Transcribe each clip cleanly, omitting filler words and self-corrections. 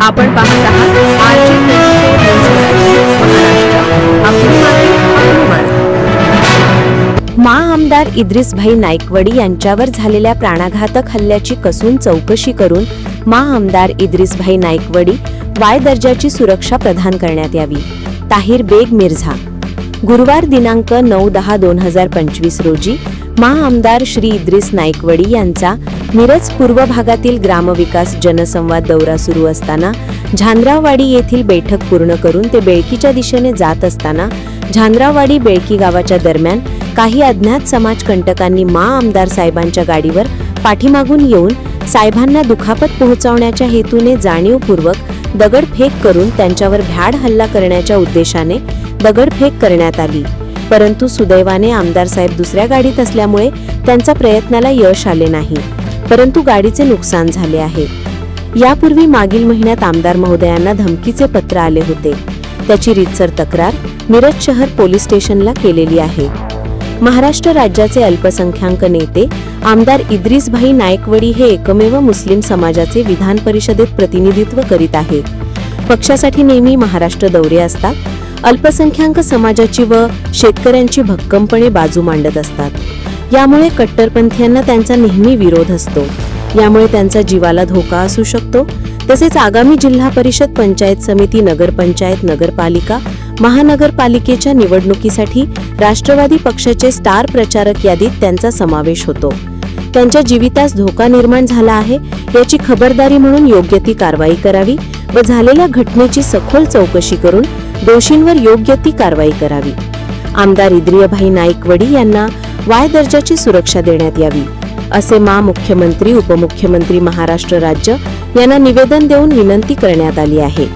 आपण पाहत आहात RJ 24 न्यूज महाराष्ट्र. आपली माती, आपली माणसं. आमदार इद्रिसभाई नाईकवडी यांच्यावर झालेल्या प्राणघातक हल्ल्याची कसून चौकशी करून आमदार इद्रिसभाई नाईकवडी वाय दर्जाची सुरक्षा प्रदान करण्यात यावी. ताहिर बेग मिर्झा. गुरुवार दिनांक 9/10/2025 रोजी आमदार श्री इद्रिस नाईकवडी यांचा मिरज पूर्व भागातील ग्रामविकास जनसंवाद दौरा सुरू असताना झांद्रावाडी येथील बैठक पूर्ण करून ते बेळकीच्या दिशेने जात असताना झांद्रावाडी बेळकी गावाच्या दरम्यान काही अज्ञात समाजकंटकांनी आमदार साहेबांच्या गाडीवर पाठीमागून येऊन साहेबांना दुखापत पोहोचवण्याच्या हेतूने जाणीवपूर्वक दगडफेक करून त्यांच्यावर भ्याड हल्ला करण्याच्या उद्देशाने दगडफेक करण्यात आली. परंतु सुदैवाने आमदार साहेब दुसऱ्या गाडीत असल्यामुळे त्यांच्या प्रयत्नाला यश आले नाही, परंतु गाडीचे नुकसान झाले आहे. यापूर्वी मागील महिन्यात आमदार महोदयांना धमकीचे पत्र आले होते. त्याची रीतसर तक्रार मिरज शहर पोलीस स्टेशनला केलेली आहे. महाराष्ट्र राज्याचे अल्पसंख्याक नेते आमदार इद्रिसभाई नाईकवडी हे एकमेव मुस्लिम समाजाचे विधान परिषदेत प्रतिनिधित्व करीत आहेत. पक्षासाठी नेहमी महाराष्ट्र दौरे असतात. अल्पसंख्याक समाजाची व शेतकऱ्यांची भक्कमपणे बाजू मांडत असतात. यामुळे कट्टरपंथीयांना त्यांचा नेहमी विरोध असतो. यामुळे त्यांचा जीवाला धोका असू शकतो. तसेच आगामी जिल्हा परिषद, पंचायत समिती, नगरपंचायत, नगरपालिका, महानगरपालिकेच्या निवडणुकीसाठी राष्ट्रवादी पक्षाचे स्टार प्रचारक यादीत त्यांचा समावेश होतो. त्यांच्या जीवितास धोका निर्माण झाला आहे याची खबरदारी म्हणून योग्य ती कारवाई करावी व झालेल्या घटनेची सखोल चौकशी करून दोषींवर योग्य ती कारवाई करावी. आमदार इद्रिसभाई नाईकवडी यांना वाय दर्जाची सुरक्षा देण्यात यावी, असे मुख्यमंत्री, उपमुख्यमंत्री, महाराष्ट्र राज्य यांना निवेदन देऊन विनंती करण्यात आली आहे.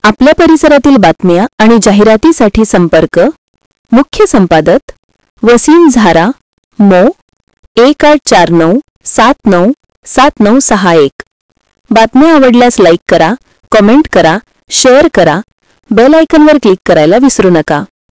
आपल्या परिसरातील बातम्या आणि जाहिरातीसाठी संपर्क मुख्य संपादक वसीम झारा, मो 1849797961. बातम्या आवडल्यास लाईक करा, कमेंट करा, शेअर करा, बेल आयकॉनवर क्लिक करायला विसरू नका.